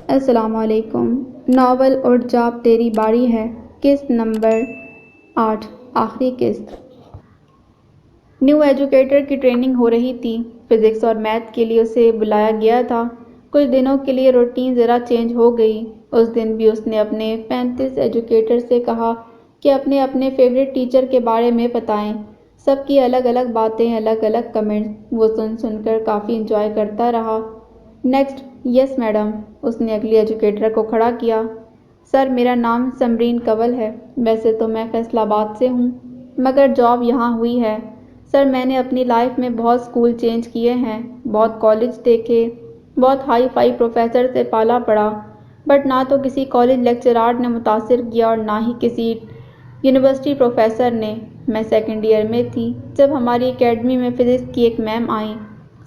السلام علیکم۔ ناول اٹھ جاب تیری باری ہے، قسط نمبر 8، آخری قسط۔ نیو ایجوکیٹر کی ٹریننگ ہو رہی تھی۔ فزکس اور میتھ کے لیے اسے بلایا گیا تھا۔ کچھ دنوں کے لیے روٹین ذرا چینج ہو گئی۔ اس دن بھی اس نے اپنے 35 ایجوکیٹر سے کہا کہ اپنے اپنے فیورٹ ٹیچر کے بارے میں بتائیں۔ سب کی الگ الگ باتیں، الگ الگ کمنٹس، وہ سن کر کافی انجوائے کرتا رہا۔ نیکسٹ۔ Yes madam. اس نے اگلی ایجوکیٹر کو کھڑا کیا۔ سر، میرا نام سمرین کنول ہے۔ ویسے تو میں فیصل آباد سے ہوں، مگر جاب یہاں ہوئی ہے۔ سر، میں نے اپنی لائف میں بہت اسکول چینج کیے ہیں، بہت کالج دیکھے، بہت ہائی فائی پروفیسر سے پالا پڑا، بٹ نہ تو کسی کالج لیکچرار نے متاثر کیا اور نہ ہی کسی یونیورسٹی پروفیسر نے۔ میں سیکنڈ ایئر میں تھی جب ہماری اکیڈمی میں فزکس کی ایک میم آئیں۔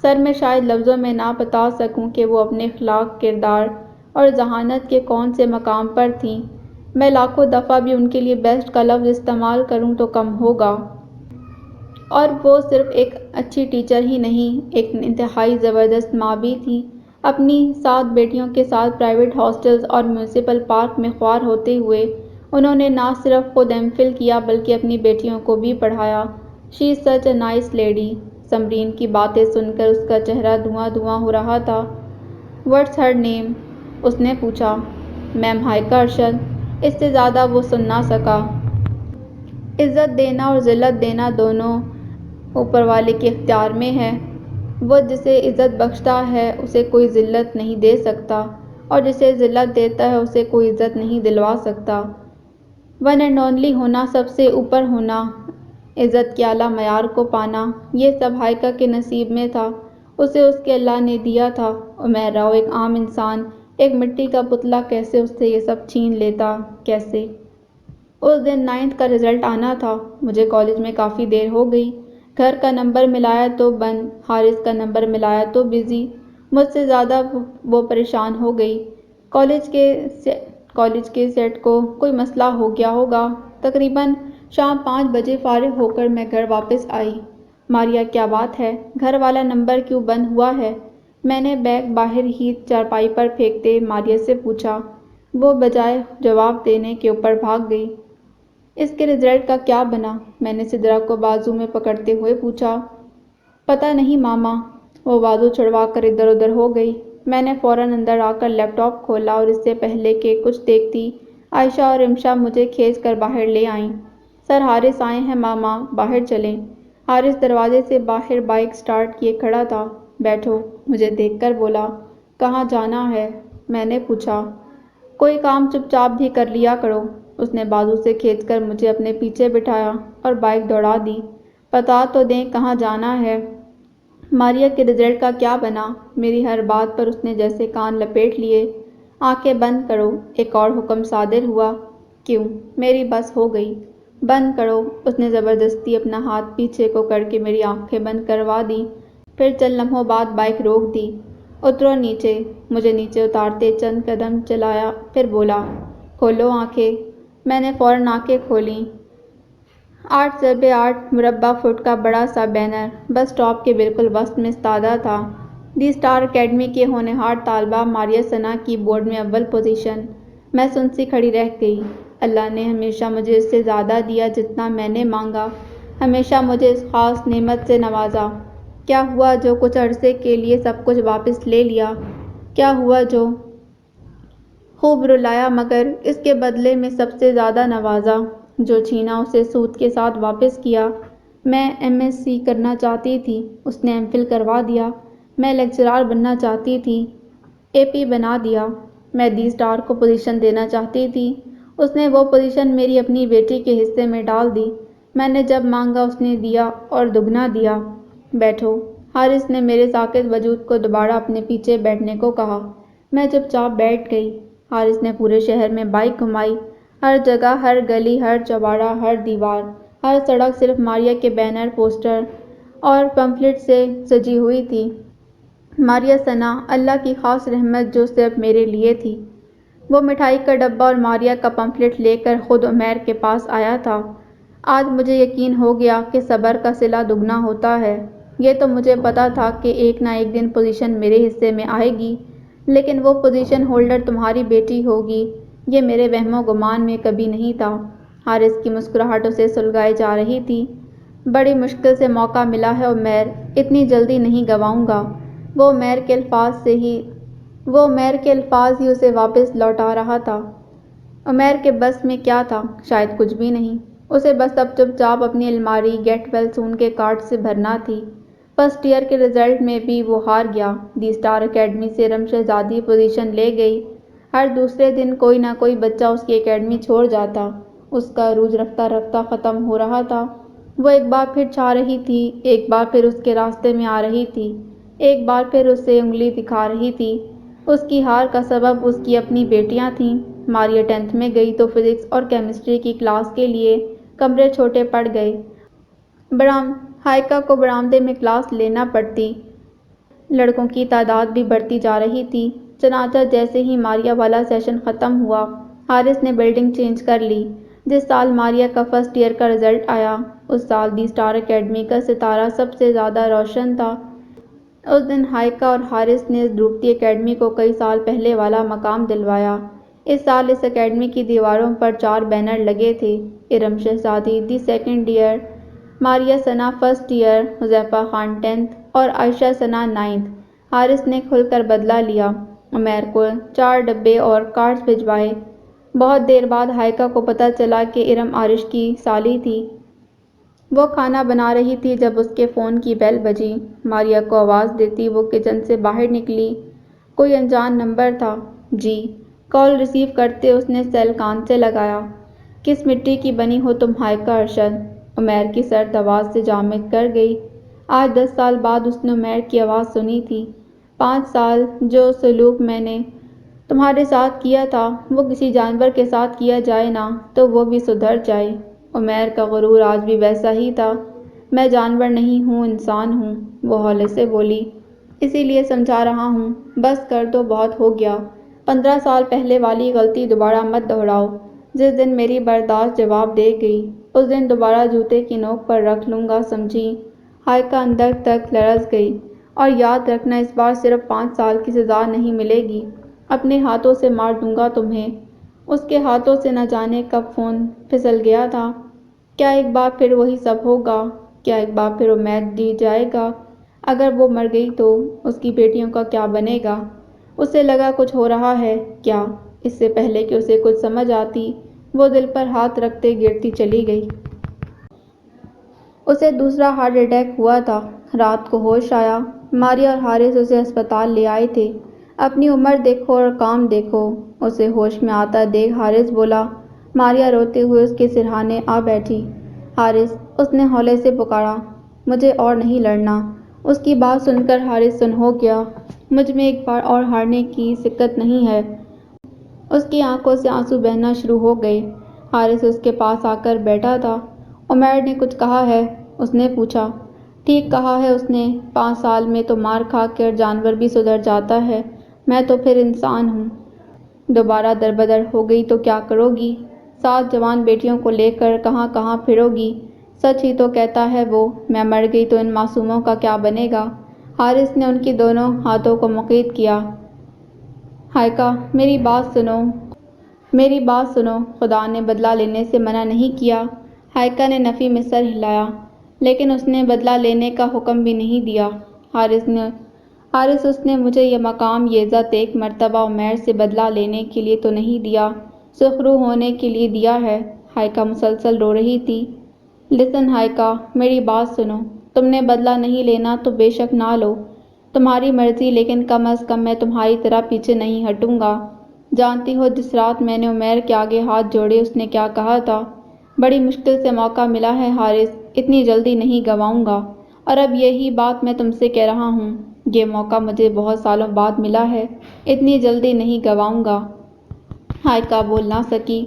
سر، میں شاید لفظوں میں نہ بتا سکوں کہ وہ اپنے اخلاق، کردار اور ذہانت کے کون سے مقام پر تھیں۔ میں لاکھوں دفعہ بھی ان کے لیے بیسٹ کا لفظ استعمال کروں تو کم ہوگا۔ اور وہ صرف ایک اچھی ٹیچر ہی نہیں، ایک انتہائی زبردست ماں بھی تھی۔ اپنی 7 بیٹیوں کے ساتھ پرائیویٹ ہاسٹلز اور میونسپل پارک میں خوار ہوتے ہوئے انہوں نے نہ صرف خود ایم فل کیا بلکہ اپنی بیٹیوں کو بھی پڑھایا۔ شی از سچ اے نائس لیڈی۔ سمرین کی باتیں سن کر اس کا چہرہ دھواں دھواں ہو رہا تھا۔ واٹس ہر نیم؟ اس نے پوچھا۔ میم ہائیکا ارشد۔ اس سے زیادہ وہ سن نہ سکا۔ عزت دینا اور ذلت دینا دونوں اوپر والے کے اختیار میں ہے۔ وہ جسے عزت بخشتا ہے اسے کوئی ذلت نہیں دے سکتا، اور جسے ذلت دیتا ہے اسے کوئی عزت نہیں دلوا سکتا۔ ون اینڈ اونلی ہونا، سب سے اوپر ہونا، عزت کے اعلیٰ معیار کو پانا، یہ سب ہائیکا کے نصیب میں تھا۔ اسے اس کے اللہ نے دیا تھا۔ عمیر راؤ، ایک عام انسان، ایک مٹی کا پتلا، کیسے اس سے یہ سب چھین لیتا؟ کیسے؟ اس دن 9th کا رزلٹ آنا تھا۔ مجھے کالج میں کافی دیر ہو گئی۔ گھر کا نمبر ملایا تو بند، حارث کا نمبر ملایا تو بزی۔ مجھ سے زیادہ وہ پریشان ہو گئی۔ کالج کے سیٹ کو کوئی مسئلہ ہو گیا ہوگا۔ تقریباً شام 5 بجے فارغ ہو کر میں گھر واپس آئی۔ ماریا، کیا بات ہے؟ گھر والا نمبر کیوں بند ہوا ہے؟ میں نے بیگ باہر ہی چارپائی پر پھینکتے ماریا سے پوچھا۔ وہ بجائے جواب دینے کے اوپر بھاگ گئی۔ اس کے رزلٹ کا کیا بنا؟ میں نے سدرا کو بازو میں پکڑتے ہوئے پوچھا۔ پتہ نہیں ماما۔ وہ بازو چھڑوا کر ادھر ادھر ہو گئی۔ میں نے فوراً اندر آ کر لیپ ٹاپ کھولا اور اس سے پہلے کہ کچھ دیکھتی عائشہ اور رمشا مجھے کھینچ کر باہر لے آئیں۔ سر، حارث آئے ہیں ماما، باہر چلیں۔ حارث دروازے سے باہر بائیک سٹارٹ کیے کھڑا تھا۔ بیٹھو، مجھے دیکھ کر بولا۔ کہاں جانا ہے؟ میں نے پوچھا۔ کوئی کام چپ چاپ بھی کر لیا کرو۔ اس نے بازو سے کھینچ کر مجھے اپنے پیچھے بٹھایا اور بائیک دوڑا دی۔ بتا تو دیں کہاں جانا ہے؟ ماریا کے رزلٹ کا کیا بنا؟ میری ہر بات پر اس نے جیسے کان لپیٹ لیے۔ آنکھیں بند کرو، ایک اور حکم صادر ہوا۔ کیوں؟ میری بس ہو گئی۔ بند کرو۔ اس نے زبردستی اپنا ہاتھ پیچھے کو کر کے میری آنکھیں بند کروا دیں، پھر چند لمحوں بعد بائیک روک دی۔ اترو نیچے۔ مجھے نیچے اتارتے چند قدم چلایا، پھر بولا، کھولو آنکھیں۔ میں نے فوراً آنکھیں کھولیں۔ 8x8 مربع فٹ کا بڑا سا بینر بس اسٹاپ کے بالکل وسط میں استادہ تھا۔ دی اسٹار اکیڈمی کی ہونہار طالبہ ماریہ ثنا کی بورڈ میں اول پوزیشن۔ میں سن سی کھڑی رہ گئی۔ اللہ نے ہمیشہ مجھے اس سے زیادہ دیا جتنا میں نے مانگا، ہمیشہ مجھے اس خاص نعمت سے نوازا۔ کیا ہوا جو کچھ عرصے کے لیے سب کچھ واپس لے لیا؟ کیا ہوا جو خوب رلایا مگر اس کے بدلے میں سب سے زیادہ نوازا؟ جو چھینا اسے سود کے ساتھ واپس کیا۔ میں MSc کرنا چاہتی تھی، اس نے MPhil کروا دیا۔ میں لیکچرار بننا چاہتی تھی، AP بنا دیا۔ میں دی اسٹار کو پوزیشن دینا چاہتی تھی، اس نے وہ پوزیشن میری اپنی بیٹی کے حصے میں ڈال دی۔ میں نے جب مانگا اس نے دیا اور دگنا دیا۔ بیٹھو۔ حارث نے میرے ساکت وجود کو دوبارہ اپنے پیچھے بیٹھنے کو کہا۔ میں چپ چاپ بیٹھ گئی۔ حارث نے پورے شہر میں بائک گھمائی۔ ہر جگہ، ہر گلی، ہر چوراہا، ہر دیوار، ہر سڑک صرف ماریہ کے بینر، پوسٹر اور پمفلٹ سے سجی ہوئی تھی۔ ماریہ ثنا، اللہ کی خاص رحمت جو صرف میرے لیے تھی۔ وہ مٹھائی کا ڈبہ اور ماریہ کا پمفلٹ لے کر خود عمیر کے پاس آیا تھا۔ آج مجھے یقین ہو گیا کہ صبر کا صلہ دگنا ہوتا ہے۔ یہ تو مجھے پتہ تھا کہ ایک نہ ایک دن پوزیشن میرے حصے میں آئے گی، لیکن وہ پوزیشن ہولڈر تمہاری بیٹی ہوگی، یہ میرے وہم و گمان میں کبھی نہیں تھا۔ حارث کی مسکراہٹ اسے سلگائی جا رہی تھی۔ بڑی مشکل سے موقع ملا ہے عمیر، اتنی جلدی نہیں گنواؤں گا۔ وہ عمیر کے الفاظ ہی اسے واپس لوٹا رہا تھا۔ عمیر کے بس میں کیا تھا؟ شاید کچھ بھی نہیں۔ اسے بس اب چپ چاپ اپنی الماری گیٹ ویل سون کے کارڈ سے بھرنا تھی۔ فرسٹ ایئر کے رزلٹ میں بھی وہ ہار گیا۔ دی اسٹار اکیڈمی سے ارم شہزادی پوزیشن لے گئی۔ ہر دوسرے دن کوئی نہ کوئی بچہ اس کی اکیڈمی چھوڑ جاتا۔ اس کا عروج رفتہ رفتہ ختم ہو رہا تھا۔ وہ ایک بار پھر چھا رہی تھی، ایک بار پھر اس کے راستے میں آ رہی تھی، ایک بار پھر اسے انگلی دکھا رہی تھی۔ اس کی ہار کا سبب اس کی اپنی بیٹیاں تھیں۔ ماریا 10th میں گئی تو فزکس اور کیمسٹری کی کلاس کے لیے کمرے چھوٹے پڑ گئے۔ ہائیکا کو برآمدے میں کلاس لینا پڑتی۔ لڑکوں کی تعداد بھی بڑھتی جا رہی تھی۔ چنانچہ جیسے ہی ماریا والا سیشن ختم ہوا، حارث نے بلڈنگ چینج کر لی۔ جس سال ماریا کا فرسٹ ایئر کا رزلٹ آیا، اس سال دی اسٹار اکیڈمی کا ستارہ سب سے زیادہ روشن تھا۔ اس دن ہائیکا اور حارث نے اس ڈوبتی اکیڈمی کو کئی سال پہلے والا مقام دلوایا۔ اس سال اس اکیڈمی کی دیواروں پر 4 بینر لگے تھے: ارم شہزادی دی second year, Maria Sana first year, Huzaifa Khan 10th اور عائشہ ثنا 9th۔ حارث نے کھل کر بدلہ لیا، عمیر کو 4 ڈبے اور کارڈز بھجوائے۔ بہت دیر بعد ہائیکا کو پتہ چلا کہ ارم عارش کی سالی تھی۔ وہ کھانا بنا رہی تھی جب اس کے فون کی بیل بجی۔ ماریا کو آواز دیتی وہ کچن سے باہر نکلی۔ کوئی انجان نمبر تھا۔ جی۔ کال ریسیو کرتے اس نے سیل کان سے لگایا۔ کس مٹی کی بنی ہو تم ہائیکا ارشد؟ عمیر کی سرد آواز سے جامد کر گئی۔ آج 10 سال بعد اس نے عمیر کی آواز سنی تھی۔ 5 سال جو سلوک میں نے تمہارے ساتھ کیا تھا وہ کسی جانور کے ساتھ کیا جائے نا تو وہ بھی سدھر جائے۔ عمیر کا غرور آج بھی ویسا ہی تھا۔ میں جانور نہیں ہوں، انسان ہوں، وہ ہولے سے بولی۔ اسی لیے سمجھا رہا ہوں، بس کر دو، بہت ہو گیا۔ 15 سال پہلے والی غلطی دوبارہ مت دہراؤ۔ جس دن میری برداشت جواب دے گئی، اس دن دوبارہ جوتے کی نوک پر رکھ لوں گا، سمجھی؟ ہائیکا اندر تک لرز گئی۔ اور یاد رکھنا اس بار صرف 5 سال کی سزا نہیں ملے گی، اپنے ہاتھوں سے مار دوں گا تمہیں۔ اس کے ہاتھوں سے نہ جانے کب فون پھسل گیا تھا۔ کیا ایک بار پھر وہی سب ہوگا؟ کیا ایک بار پھر امید دی جائے گا؟ اگر وہ مر گئی تو اس کی بیٹیوں کا کیا بنے گا؟ اسے لگا کچھ ہو رہا ہے کیا؟ اس سے پہلے کہ اسے کچھ سمجھ آتی، وہ دل پر ہاتھ رکھتے گرتی چلی گئی۔ اسے دوسرا ہارٹ اٹیک ہوا تھا۔ رات کو ہوش آیا۔ ماریا اور حارث اسے ہسپتال لے آئے تھے۔ اپنی عمر دیکھو اور کام دیکھو، اسے ہوش میں آتا دیکھ حارث بولا۔ ماریا روتے ہوئے اس کے سرہانے آ بیٹھی۔ حارث، اس نے ہولے سے پکارا، مجھے اور نہیں لڑنا۔ اس کی بات سن کر حارث سن ہو گیا۔ مجھ میں ایک بار اور ہارنے کی سکت نہیں ہے۔ اس کی آنکھوں سے آنسو بہنا شروع ہو گئے۔ حارث اس کے پاس آ کر بیٹھا تھا۔ عمیر نے کچھ کہا ہے؟ اس نے پوچھا۔ ٹھیک کہا ہے اس نے، 5 سال میں تو مار کھا کر جانور بھی سدھر جاتا ہے، میں تو پھر انسان ہوں۔ دوبارہ دربدر ہو گئی تو کیا کرو گی؟ 7 جوان بیٹیوں کو لے کر کہاں کہاں پھرو گی؟ سچ ہی تو کہتا ہے وہ، میں مر گئی تو ان معصوموں کا کیا بنے گا؟ حارث نے ان کی دونوں ہاتھوں کو مقید کیا۔ ہائیکا، میری بات سنو، خدا نے بدلہ لینے سے منع نہیں کیا۔ ہائیکا نے نفی میں سر ہلایا۔ لیکن اس نے بدلہ لینے کا حکم بھی نہیں دیا۔ حارث، اس نے مجھے یہ مقام، یہ عزت ایک مرتبہ عمیر سے بدلہ لینے کے لیے تو نہیں دیا، سخرو ہونے کے لیے دیا ہے۔ ہائیکا مسلسل رو رہی تھی۔ لسن ہائیکا، میری بات سنو، تم نے بدلہ نہیں لینا تو بے شک نہ لو، تمہاری مرضی، لیکن کم از کم میں تمہاری طرح پیچھے نہیں ہٹوں گا۔ جانتی ہو جس رات میں نے عمیر کے آگے ہاتھ جوڑے اس نے کیا کہا تھا؟ بڑی مشکل سے موقع ملا ہے حارث، اتنی جلدی نہیں گنواؤں گا، اور اب یہی بات میں تم سے کہہ رہا ہوں، یہ موقع مجھے بہت سالوں بعد ملا ہے، اتنی جلدی نہیں گنواؤں گا۔ ہائیکا بول نہ سکی۔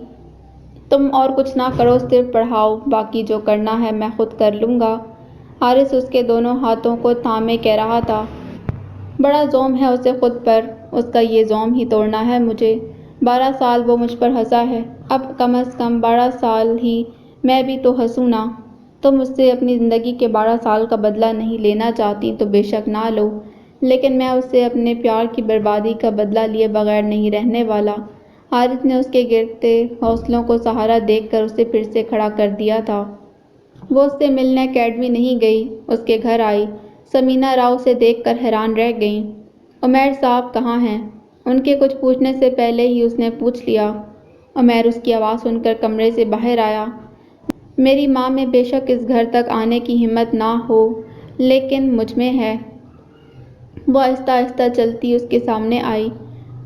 تم اور کچھ نہ کرو، صرف پڑھاؤ، باقی جو کرنا ہے میں خود کر لوں گا۔ حارث اس کے دونوں ہاتھوں کو تھامے کہہ رہا تھا۔ بڑا زوم ہے اسے خود پر، اس کا یہ زوم ہی توڑنا ہے مجھے۔ 12 سال وہ مجھ پر ہنسا ہے، اب کم از کم 12 سال ہی میں بھی تو ہنسوں نا۔ تم مجھ سے اپنی زندگی کے 12 سال کا بدلہ نہیں لینا چاہتی تو بے شک نہ لو، لیکن میں اس سے اپنے پیار کی بربادی کا بدلہ لیے بغیر نہیں رہنے والا۔ حارث نے اس کے گرتے حوصلوں کو سہارا دیکھ کر اسے پھر سے کھڑا کر دیا تھا۔ وہ اس سے ملنے اکیڈمی نہیں گئی، اس کے گھر آئی۔ سمینا راؤ اسے دیکھ کر حیران رہ گئیں۔ عمیر صاحب کہاں ہیں؟ ان کے کچھ پوچھنے سے پہلے ہی اس نے پوچھ لیا۔ عمیر اس کی آواز سن کر کمرے سے باہر آیا۔ میری ماں میں بے شک اس گھر تک آنے کی ہمت نہ ہو، لیکن مجھ میں ہے۔ وہ آہستہ آہستہ چلتی اس کے سامنے آئی۔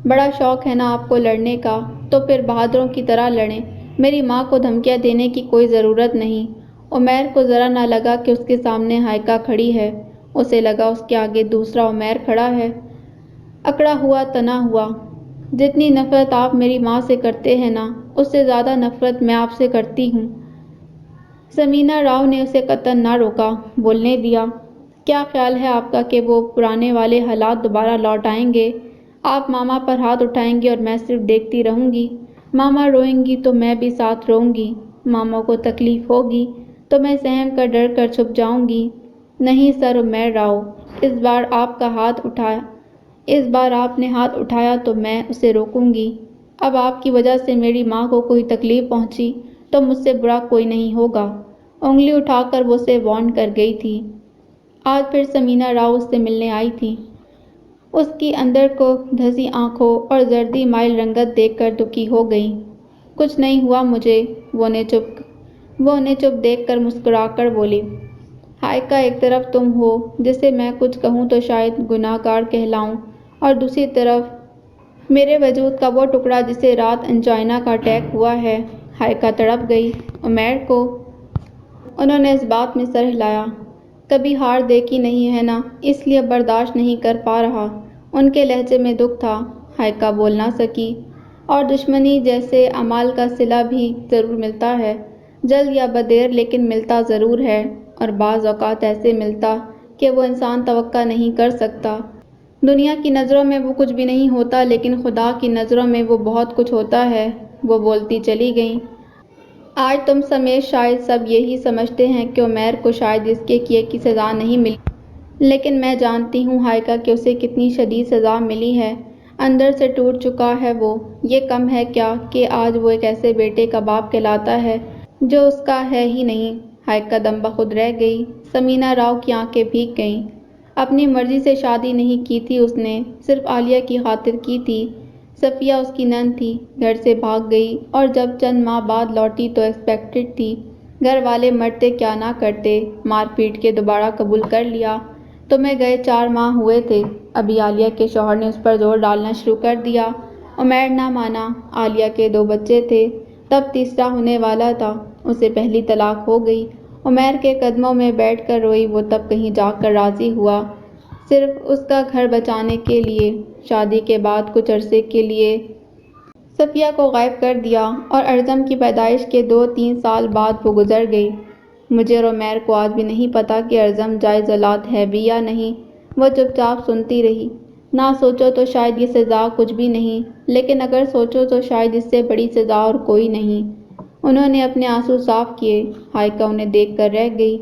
بڑا شوق ہے نا آپ کو لڑنے کا، تو پھر بہادروں کی طرح لڑیں۔ میری ماں کو دھمکیاں دینے کی کوئی ضرورت نہیں۔ عمیر کو ذرا نہ لگا کہ اس کے سامنے ہائیکا کھڑی ہے، اسے لگا اس کے آگے دوسرا عمیر کھڑا ہے، اکڑا ہوا تنا ہوا۔ جتنی نفرت آپ میری ماں سے کرتے ہیں نا، اس سے زیادہ نفرت میں آپ سے کرتی ہوں۔ سمینا راؤ نے اسے قطعاً نہ روکا، بولنے دیا۔ کیا خیال ہے آپ کا کہ وہ پرانے والے حالات دوبارہ لوٹ آئیں گے؟ آپ ماما پر ہاتھ اٹھائیں گے اور میں صرف دیکھتی رہوں گی؟ ماما روئیں گی تو میں بھی ساتھ روؤں گی، ماما کو تکلیف ہوگی تو میں سہم کر ڈر کر چھپ جاؤں گی۔ نہیں سر عمیر راؤ، اس بار آپ نے ہاتھ اٹھایا تو میں اسے روکوں گی۔ اب آپ کی وجہ سے میری ماں کو کوئی تکلیف پہنچی تو مجھ سے برا کوئی نہیں ہوگا۔ انگلی اٹھا کر وہ اسے وارن کر گئی تھی۔ آج پھر سمینا راؤ اس سے ملنے آئی تھی۔ اس کی اندر کو دھسی آنکھوں اور زردی مائل رنگت دیکھ کر دکھی ہو گئی۔ کچھ نہیں ہوا مجھے، وہ انہیں چپ دیکھ کر مسکرا کر بولی۔ ہائیکا، ایک طرف تم ہو جسے میں کچھ کہوں تو شاید گناہ گار کہلاؤں، اور دوسری طرف میرے وجود کا وہ ٹکڑا جسے رات انجائنا کا اٹیک ہوا ہے۔ ہائیکا تڑپ گئی۔ عمیر کو انہوں نے اس بات میں سر ہلایا۔ کبھی ہار دیکھی نہیں ہے نا، اس لیے برداشت نہیں کر پا رہا۔ ان کے لہجے میں دکھ تھا۔ ہائیکا بول نہ سکی۔ اور دشمنی جیسے اعمال کا صلہ بھی ضرور ملتا ہے، جلد یا بدیر لیکن ملتا ضرور ہے، اور بعض اوقات ایسے ملتا کہ وہ انسان توقع نہیں کر سکتا۔ دنیا کی نظروں میں وہ کچھ بھی نہیں ہوتا، لیکن خدا کی نظروں میں وہ بہت کچھ ہوتا ہے۔ وہ بولتی چلی گئیں۔ آج تم سمیت شاید سب یہی سمجھتے ہیں کہ عمیر کو شاید اس کے کیے کی سزا نہیں ملی، لیکن میں جانتی ہوں ہائیکا کہ اسے کتنی شدید سزا ملی ہے۔ اندر سے ٹوٹ چکا ہے وہ۔ یہ کم ہے کیا کہ آج وہ ایک ایسے بیٹے کا باپ کہلاتا ہے جو اس کا ہے ہی نہیں۔ ہائیکا دم بخود رہ گئی۔ سمینا راؤ کی آنکھیں بھیگ گئیں۔ اپنی مرضی سے شادی نہیں کی تھی اس نے، صرف عالیہ کی خاطر کی تھی۔ صفیہ اس کی نند تھی، گھر سے بھاگ گئی اور جب چند ماہ بعد لوٹی تو ایکسپیکٹڈ تھی۔ گھر والے مرتے کیا نہ کرتے، مار پیٹ کے دوبارہ قبول کر لیا۔ تمہیں گئے 4 ماہ ہوئے تھے، ابھی عالیہ کے شوہر نے اس پر زور ڈالنا شروع کر دیا۔ عمیر نہ مانا۔ عالیہ کے 2 بچے تھے، تب تیسرا ہونے والا تھا، اسے پہلی طلاق ہو گئی۔ عمیر کے قدموں میں بیٹھ کر روئی وہ تب کہیں جا کر راضی ہوا، صرف اس کا گھر بچانے کے لیے۔ شادی کے بعد کچھ عرصے کے لیے صفیہ کو غائب کر دیا اور ارزم کی پیدائش کے 2-3 سال بعد وہ گزر گئی۔ مجھے اور عمیر کو آج بھی نہیں پتا کہ ارزم جائز اولاد ہے بھی یا نہیں۔ وہ چپ چاپ سنتی رہی۔ نہ سوچو تو شاید یہ سزا کچھ بھی نہیں، لیکن اگر سوچو تو شاید اس سے بڑی سزا اور کوئی نہیں۔ انہوں نے اپنے آنسو صاف کیے۔ ہائیکا انہیں دیکھ کر رہ گئی۔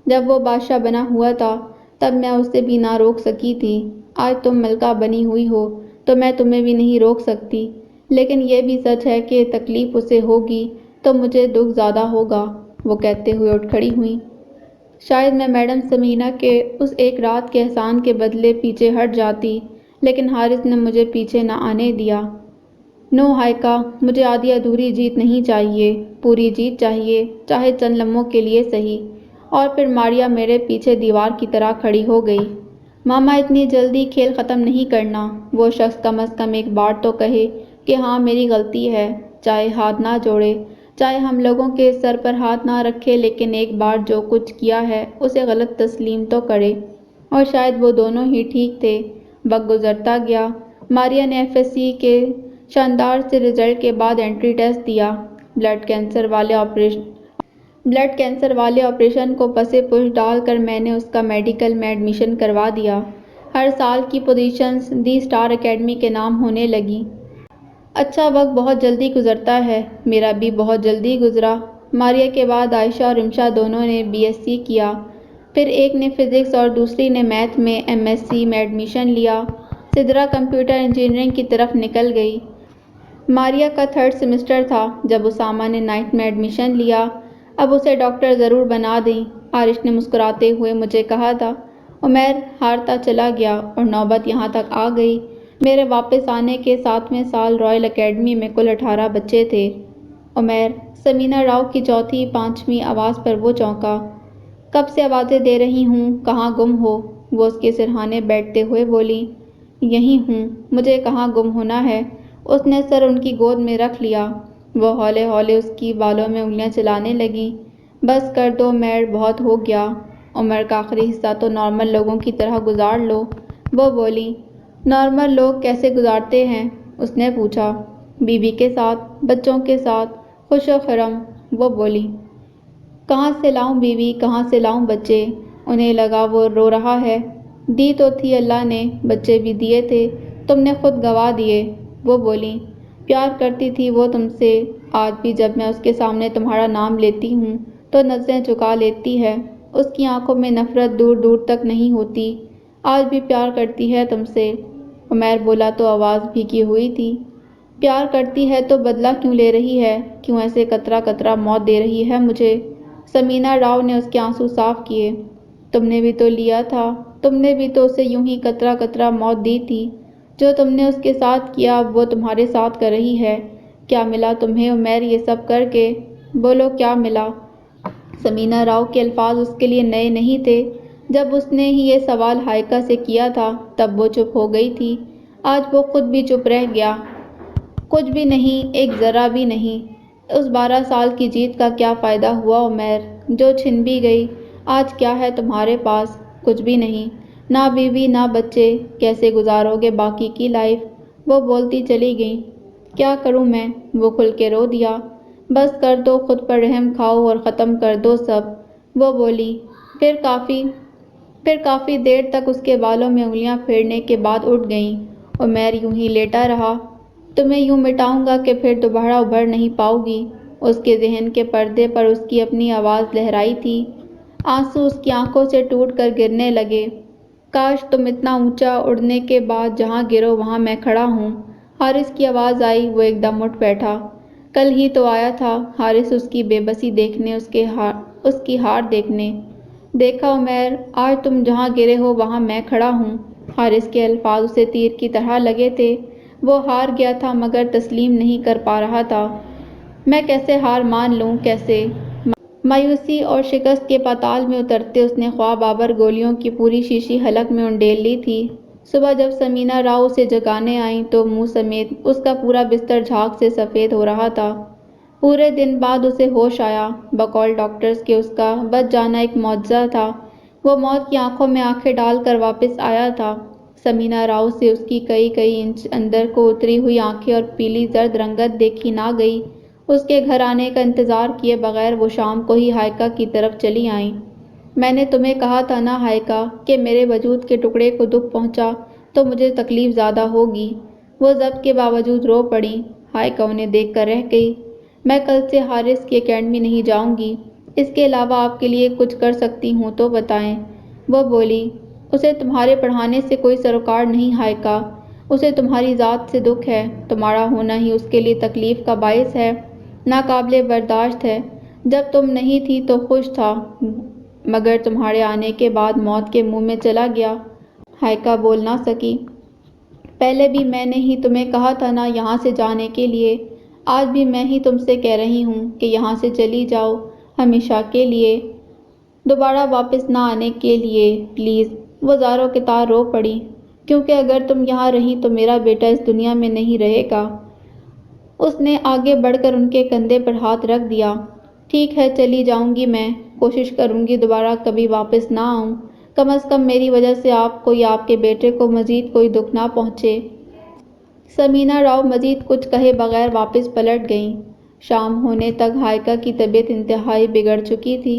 جب وہ بادشاہ بنا ہوا تھا تب میں اسے بھی نہ روک سکی تھی۔ آج تم ملکہ بنی ہوئی ہو تو میں تمہیں بھی نہیں روک سکتی، لیکن یہ بھی سچ ہے کہ تکلیف اسے ہوگی تو مجھے دکھ زیادہ ہوگا۔ وہ کہتے ہوئے اٹھ کھڑی ہوئیں۔ شاید میں میڈم سمینا کے اس ایک رات کے احسان کے بدلے پیچھے ہٹ جاتی، لیکن حارث نے مجھے پیچھے نہ آنے دیا۔ نو ہائیکا، مجھے آدھی ادھوری جیت نہیں چاہیے، پوری جیت چاہیے، چاہے چند لمحوں کے لیے صحیح۔ اور پھر ماریا میرے پیچھے دیوار کی طرح کھڑی ہو گئی۔ ماما اتنی جلدی کھیل ختم نہیں کرنا۔ وہ شخص کم از کم ایک بار تو کہے کہ ہاں میری غلطی ہے، چاہے ہاتھ نہ جوڑے، چاہے ہم لوگوں کے سر پر ہاتھ نہ رکھے، لیکن ایک بار جو کچھ کیا ہے اسے غلط تسلیم تو کرے۔ اور شاید وہ دونوں ہی ٹھیک تھے۔ وقت گزرتا گیا۔ ماریا نے FSC کے شاندار سے رزلٹ کے بعد انٹری ٹیسٹ دیا۔ بلڈ کینسر والے آپریشن کو پسِ پش ڈال کر میں نے اس کا میڈیکل میں ایڈمیشن کروا دیا۔ ہر سال کی پوزیشنز دی اسٹار اکیڈمی کے نام ہونے لگیں۔ اچھا وقت بہت جلدی گزرتا ہے، میرا بھی بہت جلدی گزرا۔ ماریا کے بعد عائشہ اور رمشا دونوں نے BSc کیا۔ پھر ایک نے فزکس اور دوسری نے میتھ میں MSc میں ایڈمیشن لیا۔ سدرا کمپیوٹر انجینئرنگ کی طرف نکل گئی۔ ماریا کا 3rd سیمسٹر تھا جب اسامہ نے 9th میں ایڈمیشن لیا۔ اب اسے ڈاکٹر ضرور بنا دیں، عارش نے مسکراتے ہوئے مجھے کہا تھا۔ عمیر ہارتا چلا گیا اور نوبت یہاں تک آ گئی۔ میرے واپس آنے کے 7ویں سال رائل اکیڈمی میں کل 18 بچے تھے۔ عمیر، سمینا راؤ کی چوتھی 5ویں آواز پر وہ چونکا۔ کب سے آوازیں دے رہی ہوں، کہاں گم ہو؟ وہ اس کے سرہانے بیٹھتے ہوئے بولی۔ یہیں ہوں، مجھے کہاں گم ہونا ہے؟ اس نے سر ان کی گود میں رکھ لیا۔ وہ ہولے ہولے اس کی بالوں میں انگلیاں چلانے لگیں۔ بس کر دو عمیر، بہت ہو گیا۔ عمر کا آخری حصہ تو نارمل لوگوں کی طرح گزار لو۔ وہ بولی۔ نارمل لوگ کیسے گزارتے ہیں؟ اس نے پوچھا۔ بیوی کے ساتھ، بچوں کے ساتھ، خوش و خرم، وہ بولی۔ کہاں سے لاؤں بیوی، کہاں سے لاؤں بچے؟ انہیں لگا وہ رو رہا ہے۔ دی تو تھی اللہ نے، بچے بھی دیے تھے، تم نے خود گنوا دیے۔ وہ بولی۔ پیار کرتی تھی وہ تم سے، آج بھی جب میں اس کے سامنے تمہارا نام لیتی ہوں تو نظریں جھکا لیتی ہے۔ اس کی آنکھوں میں نفرت دور دور تک نہیں ہوتی۔ آج بھی پیار کرتی ہے تم سے۔ عمیر بولا تو آواز بھیگی ہوئی تھی۔ پیار کرتی ہے تو بدلہ کیوں لے رہی ہے؟ کیوں ایسے قطرہ قطرہ موت دے رہی ہے مجھے؟ سمینا راؤ نے اس کے آنسو صاف کیے۔ تم نے بھی تو لیا تھا، تم نے بھی تو اسے یوں ہی قطرہ قطرہ موت دی تھی۔ جو تم نے اس کے ساتھ کیا اب وہ تمہارے ساتھ کر رہی ہے۔ کیا ملا تمہیں عمیر یہ سب کر کے؟ بولو کیا ملا؟ سمینا راؤ کے الفاظ اس کے لیے نئے نہیں تھے۔ جب اس نے ہی یہ سوال ہائیکا سے کیا تھا تب وہ چپ ہو گئی تھی۔ آج وہ خود بھی چپ رہ گیا۔ کچھ بھی نہیں، ایک ذرہ بھی نہیں۔ اس 12 سال کی جیت کا کیا فائدہ ہوا عمیر؟ جو چھن بھی گئی۔ آج کیا ہے تمہارے پاس؟ کچھ بھی نہیں۔ نہ بیوی نہ بچے، کیسے گزارو گے باقی کی لائف؟ وہ بولتی چلی گئیں۔ کیا کروں میں؟ وہ کھل کے رو دیا۔ بس کر دو، خود پر رحم کھاؤ اور ختم کر دو سب، وہ بولی۔ پھر کافی دیر تک اس کے بالوں میں انگلیاں پھیرنے کے بعد اٹھ گئیں۔ عمیر یوں ہی لیٹا رہا۔ تمہیں یوں مٹاؤں گا کہ پھر دوبارہ ابھر نہیں پاؤ گی۔ اس کے ذہن کے پردے پر اس کی اپنی آواز لہرائی تھی۔ آنسو اس کی آنکھوں سے ٹوٹ کر گرنے لگے۔ کاش تم اتنا اونچا اڑنے کے بعد جہاں گرو وہاں میں کھڑا ہوں۔ حارث کی آواز آئی۔ وہ ایک دم اٹھ بیٹھا۔ کل ہی تو آیا تھا حارث اس کی بے بسی دیکھنے، اس کی ہار دیکھنے۔ دیکھا عمیر، آج تم جہاں گرے ہو وہاں میں کھڑا ہوں۔ حارث کے الفاظ اسے تیر کی طرح لگے تھے۔ وہ ہار گیا تھا مگر تسلیم نہیں کر پا رہا تھا۔ میں کیسے ہار مان لوں، کیسے؟ مایوسی اور شکست کے پاتال میں اترتے اس نے خواب آور گولیوں کی پوری شیشی حلق میں انڈیل لی تھی۔ صبح جب سمینا راؤ اسے جگانے آئیں تو منہ سمیت اس کا پورا بستر جھاگ سے سفید ہو رہا تھا۔ پورے دن بعد اسے ہوش آیا۔ بقول ڈاکٹرز کے اس کا بچ جانا ایک معجزہ تھا۔ وہ موت کی آنکھوں میں آنکھیں ڈال کر واپس آیا تھا۔ سمینا راؤ سے اس کی کئی انچ اندر کو اتری ہوئی آنکھیں اور پیلی زرد رنگت دیکھی نہ گئی۔ اس کے گھر آنے کا انتظار کیے بغیر وہ شام کو ہی ہائیکا کی طرف چلی آئیں۔ میں نے تمہیں کہا تھا نا ہائیکا کہ میرے وجود کے ٹکڑے کو دکھ پہنچا تو مجھے تکلیف زیادہ ہوگی۔ وہ ضبط کے باوجود رو پڑیں۔ ہائیکا انہیں دیکھ کر رہ گئی۔ میں کل سے حارث کی اکیڈمی نہیں جاؤں گی۔ اس کے علاوہ آپ کے لیے کچھ کر سکتی ہوں تو بتائیں، وہ بولی۔ اسے تمہارے پڑھانے سے کوئی سروکار نہیں ہائیکا، اسے تمہاری ذات سے دکھ ہے، تمہارا ہونا ہی اس کے لیے تکلیف کا باعث ہے، ناقابل برداشت ہے۔ جب تم نہیں تھی تو خوش تھا مگر تمہارے آنے کے بعد موت کے منہ میں چلا گیا۔ ہائیکا بول نہ سکی۔ پہلے بھی میں نے ہی تمہیں کہا تھا نا یہاں سے جانے کے لیے، آج بھی میں ہی تم سے کہہ رہی ہوں کہ یہاں سے چلی جاؤ، ہمیشہ کے لیے، دوبارہ واپس نہ آنے کے لیے، پلیز۔ وہ زاروں کے تار رو پڑی۔ کیونکہ اگر تم یہاں رہی تو میرا بیٹا اس دنیا میں نہیں رہے گا۔ اس نے آگے بڑھ کر ان کے کندھے پر ہاتھ رکھ دیا۔ ٹھیک ہے چلی جاؤں گی میں، کوشش کروں گی دوبارہ کبھی واپس نہ آؤں، کم از کم میری وجہ سے آپ کو یا آپ کے بیٹے کو مزید کوئی دکھ نہ پہنچے۔ سمینا راؤ مزید کچھ کہے بغیر واپس پلٹ گئیں۔ شام ہونے تک ہائیکا کی طبیعت انتہائی بگڑ چکی تھی۔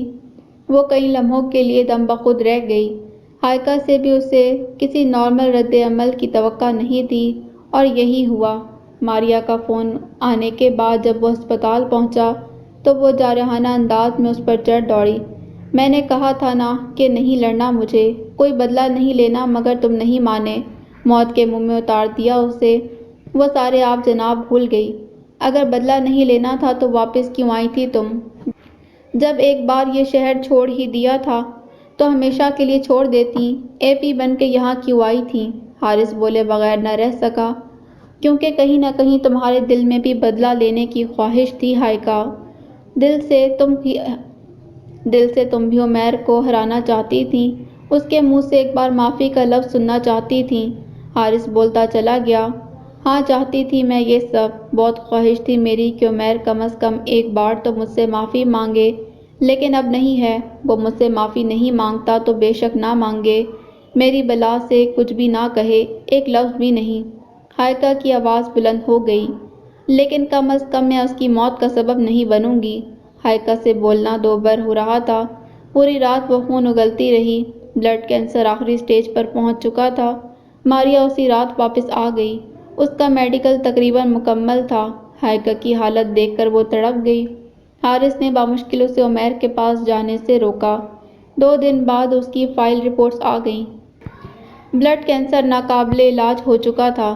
وہ کئی لمحوں کے لیے دم بخود رہ گئی۔ ہائیکا سے بھی اسے کسی نارمل رد عمل کی توقع نہیں تھی اور یہی ہوا۔ ماریا کا فون آنے کے بعد جب وہ ہسپتال پہنچا تو وہ جارحانہ انداز میں اس پر چڑھ دوڑی۔ میں نے کہا تھا نا کہ نہیں لڑنا، مجھے کوئی بدلہ نہیں لینا، مگر تم نہیں مانے، موت کے منہ میں اتار دیا اسے۔ وہ سارے آپ جناب بھول گئی۔ اگر بدلہ نہیں لینا تھا تو واپس کیوں آئی تھی تم؟ جب ایک بار یہ شہر چھوڑ ہی دیا تھا تو ہمیشہ کے لیے چھوڑ دیتی۔ اے پی بن کے یہاں کیوں آئی تھی؟ حارث بولے بغیر نہ رہ سکا، کیونکہ کہیں نہ کہیں تمہارے دل میں بھی بدلہ لینے کی خواہش تھی ہائیکا۔ دل سے تم بھی عمیر کو ہرانا چاہتی تھی، اس کے منہ سے ایک بار معافی کا لفظ سننا چاہتی تھی۔ حارث بولتا چلا گیا، ہاں چاہتی تھی میں یہ سب، بہت خواہش تھی میری کہ عمیر کم از کم ایک بار تو مجھ سے معافی مانگے، لیکن اب نہیں ہے۔ وہ مجھ سے معافی نہیں مانگتا تو بے شک نہ مانگے، میری بلا سے کچھ بھی نہ کہے، ایک لفظ بھی نہیں۔ ہائیکا کی آواز بلند ہو گئی، لیکن کم از کم میں اس کی موت کا سبب نہیں بنوں گی۔ ہائیکا سے بولنا دوبر ہو رہا تھا۔ پوری رات وہ خون اگلتی رہی۔ بلڈ کینسر آخری سٹیج پر پہنچ چکا تھا۔ ماریا اسی رات واپس آ گئی۔ اس کا میڈیکل تقریباً مکمل تھا۔ ہائیکا کی حالت دیکھ کر وہ تڑپ گئی۔ حارث نے بامشکل اسے عمیر کے پاس جانے سے روکا۔ 2 دن بعد اس کی فائل رپورٹس آ گئیں۔ بلڈ کینسر ناقابل علاج ہو چکا تھا۔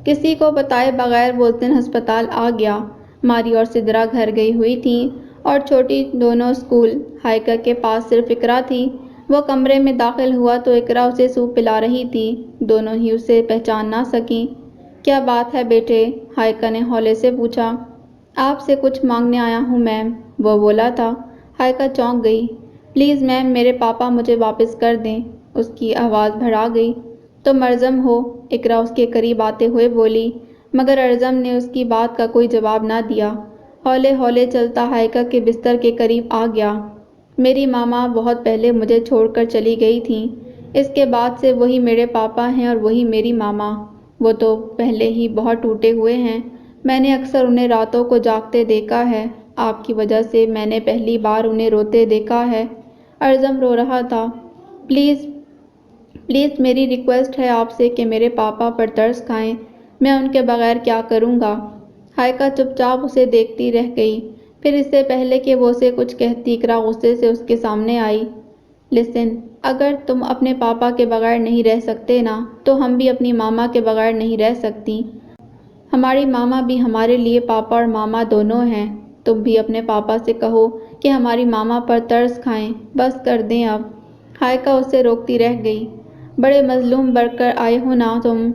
کسی کو بتائے بغیر وہ اس دن ہسپتال آ گیا۔ ماری اور سدرا گھر گئی ہوئی تھیں اور چھوٹی دونوں اسکول۔ ہائیکا کے پاس صرف اقرا تھی۔ وہ کمرے میں داخل ہوا تو اقرا اسے سوپ پلا رہی تھی۔ دونوں ہی اسے پہچان نہ سکیں۔ کیا بات ہے بیٹے؟ ہائیکا نے ہولے سے پوچھا۔ آپ سے کچھ مانگنے آیا ہوں میم، وہ بولا تھا۔ ہائیکا چونک گئی۔ پلیز میم، میرے پاپا مجھے واپس کر دیں۔ اس کی آواز بھرا گئی۔ تم ارزم ہو، اقرا اس کے قریب آتے ہوئے بولی، مگر ارزم نے اس کی بات کا کوئی جواب نہ دیا۔ ہولے ہولے چلتا ہائیکا کے بستر کے قریب آ گیا۔ میری ماما بہت پہلے مجھے چھوڑ کر چلی گئی تھیں۔ اس کے بعد سے وہی میرے پاپا ہیں اور وہی میری ماما۔ وہ تو پہلے ہی بہت ٹوٹے ہوئے ہیں۔ میں نے اکثر انہیں راتوں کو جاگتے دیکھا ہے۔ آپ کی وجہ سے میں نے پہلی بار انہیں روتے دیکھا ہے۔ ارزم رو رہا تھا۔ پلیز میری ریکویسٹ ہے آپ سے کہ میرے پاپا پر ترس کھائیں، میں ان کے بغیر کیا کروں گا؟ ہائیکا چپ چاپ اسے دیکھتی رہ گئی۔ پھر اس سے پہلے کہ وہ اسے کچھ کہتی، اقرا غصے سے اس کے سامنے آئی۔ لسن، اگر تم اپنے پاپا کے بغیر نہیں رہ سکتے نا، تو ہم بھی اپنی ماما کے بغیر نہیں رہ سکتی۔ ہماری ماما بھی ہمارے لیے پاپا اور ماما دونوں ہیں۔ تم بھی اپنے پاپا سے کہو کہ ہماری ماما پر ترس کھائیں، بس کر دیں اب۔ ہائیکا اسے روکتی رہ گئی۔ بڑے مظلوم بن کر آئے ہو نا تم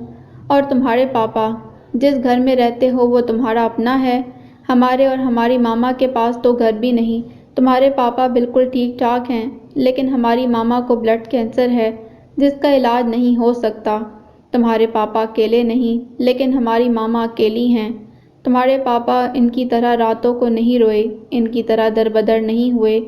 اور تمہارے پاپا۔ جس گھر میں رہتے ہو وہ تمہارا اپنا ہے۔ ہمارے اور ہماری ماما کے پاس تو گھر بھی نہیں۔ تمہارے پاپا بالکل ٹھیک ٹھاک ہیں، لیکن ہماری ماما کو بلڈ کینسر ہے جس کا علاج نہیں ہو سکتا۔ تمہارے پاپا اکیلے نہیں، لیکن ہماری ماما اکیلی ہیں۔ تمہارے پاپا ان کی طرح راتوں کو نہیں روئے، ان کی طرح دربدر نہیں ہوئے،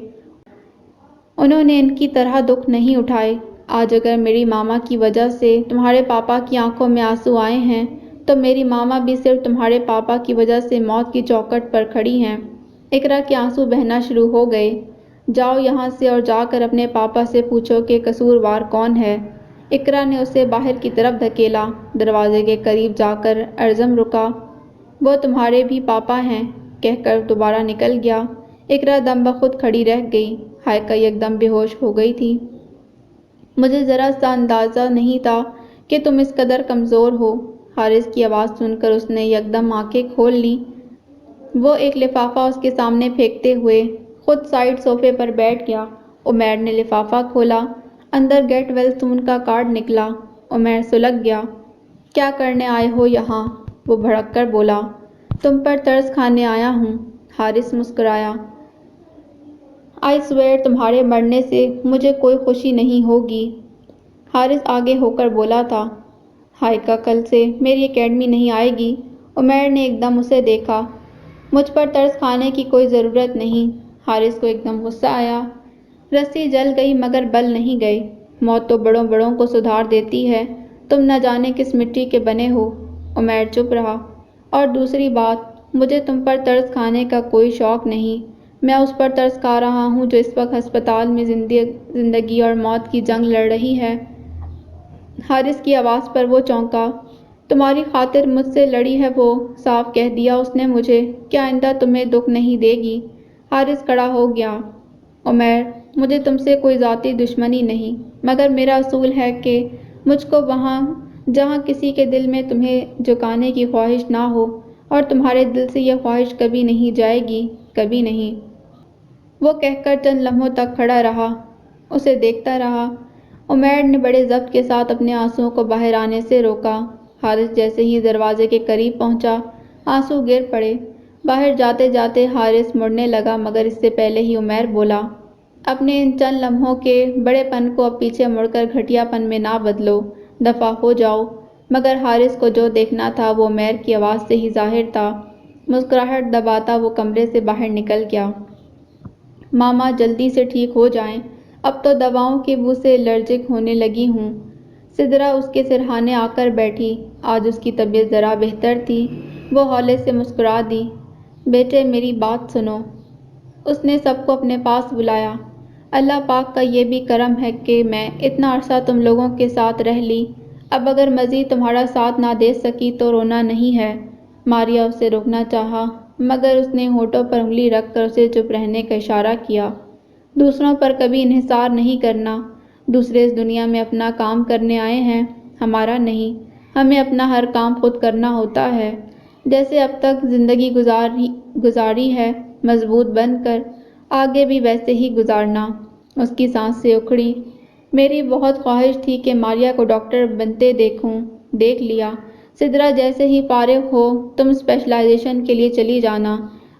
انہوں نے ان کی طرح دکھ نہیں اٹھائے۔ آج اگر میری ماما کی وجہ سے تمہارے پاپا کی آنکھوں میں آنسو آئے ہیں تو میری ماما بھی صرف تمہارے پاپا کی وجہ سے موت کی چوکھٹ پر کھڑی ہیں۔ اقرا کے آنسو بہنا شروع ہو گئے۔ جاؤ یہاں سے اور جا کر اپنے پاپا سے پوچھو کہ قصوروار کون ہے۔ اقرا نے اسے باہر کی طرف دھکیلا۔ دروازے کے قریب جا کر ارزم رکا۔ وہ تمہارے بھی پاپا ہیں، کہہ کر دوبارہ نکل گیا۔ اقرا دم بخود کھڑی رہ گئی۔ ہائیکا یکدم بے ہوش ہو گئی تھی۔ مجھے ذرا سا اندازہ نہیں تھا کہ تم اس قدر کمزور ہو۔ حارث کی آواز سن کر اس نے یکدم آنکھیں کھول لیں۔ وہ ایک لفافہ اس کے سامنے پھینکتے ہوئے خود سائیڈ صوفے پر بیٹھ گیا۔ عمیر نے لفافہ کھولا۔ اندر گیٹ ویل سون کا کارڈ نکلا۔ عمیر سلگ گیا۔ کیا کرنے آئے ہو یہاں؟ وہ بھڑک کر بولا۔ تم پر ترس کھانے آیا ہوں۔ حارث مسکرایا۔ آئی سویئر تمہارے مرنے سے مجھے کوئی خوشی نہیں ہوگی۔ حارث آگے ہو کر بولا تھا۔ ہائیکا کل سے میری اکیڈمی نہیں آئے گی۔ عمیر نے ایک دم اسے دیکھا۔ مجھ پر ترس کھانے کی کوئی ضرورت نہیں۔ حارث کو ایک دم غصہ آیا۔ رسی جل گئی مگر بل نہیں گئے۔ موت تو بڑوں بڑوں کو سدھار دیتی ہے، تم نہ جانے کس مٹی کے بنے ہو۔ عمیر چپ رہا۔ اور دوسری بات، مجھے تم پر ترس کھانے کا کوئی شوق نہیں۔ میں اس پر ترس کھا رہا ہوں جو اس وقت ہسپتال میں زندگی اور موت کی جنگ لڑ رہی ہے۔ حارث کی آواز پر وہ چونکا۔ تمہاری خاطر مجھ سے لڑی ہے وہ، صاف کہہ دیا اس نے مجھے کہ آئندہ تمہیں دکھ نہیں دے گی۔ حارث کھڑا ہو گیا۔ عمیر مجھے تم سے کوئی ذاتی دشمنی نہیں، مگر میرا اصول ہے کہ مجھ کو وہاں جہاں کسی کے دل میں تمہیں جھکانے کی خواہش نہ ہو، اور تمہارے دل سے یہ خواہش کبھی نہیں جائے گی، کبھی نہیں۔ وہ کہہ کر چند لمحوں تک کھڑا رہا، اسے دیکھتا رہا۔ عمیر نے بڑے ضبط کے ساتھ اپنے آنسوؤں کو باہر آنے سے روکا۔ حارث جیسے ہی دروازے کے قریب پہنچا، آنسو گر پڑے۔ باہر جاتے جاتے حارث مڑنے لگا، مگر اس سے پہلے ہی عمیر بولا، اپنے ان چند لمحوں کے بڑے پن کو اب پیچھے مڑ کر گھٹیا پن میں نہ بدلو، دفع ہو جاؤ۔ مگر حارث کو جو دیکھنا تھا وہ عمیر کی آواز سے ہی ظاہر تھا۔ مسکراہٹ دباتا وہ کمرے سے باہر نکل گیا۔ ماما جلدی سے ٹھیک ہو جائیں، اب تو دواؤں کی بو سے الرجک ہونے لگی ہوں۔ سدرا اس کے سرہانے آ کر بیٹھی۔ آج اس کی طبیعت ذرا بہتر تھی۔ وہ ہولے سے مسکرا دی۔ بیٹے میری بات سنو۔ اس نے سب کو اپنے پاس بلایا۔ اللہ پاک کا یہ بھی کرم ہے کہ میں اتنا عرصہ تم لوگوں کے ساتھ رہ لی، اب اگر مزید تمہارا ساتھ نہ دے سکی تو رونا نہیں ہے۔ ماریا اسے روکنا چاہا، مگر اس نے ہونٹوں پر انگلی رکھ کر اسے چپ رہنے کا اشارہ کیا۔ دوسروں پر کبھی انحصار نہیں کرنا۔ دوسرے اس دنیا میں اپنا کام کرنے آئے ہیں، ہمارا نہیں۔ ہمیں اپنا ہر کام خود کرنا ہوتا ہے۔ جیسے اب تک زندگی گزاری ہے مضبوط بن کر، آگے بھی ویسے ہی گزارنا۔ اس کی سانسیں اکھڑی۔ میری بہت خواہش تھی کہ ماریا کو ڈاکٹر بنتے دیکھوں، دیکھ لیا۔ سدرا جیسے ہی فارغ ہو تم اسپیشلائزیشن کے لیے چلی جانا،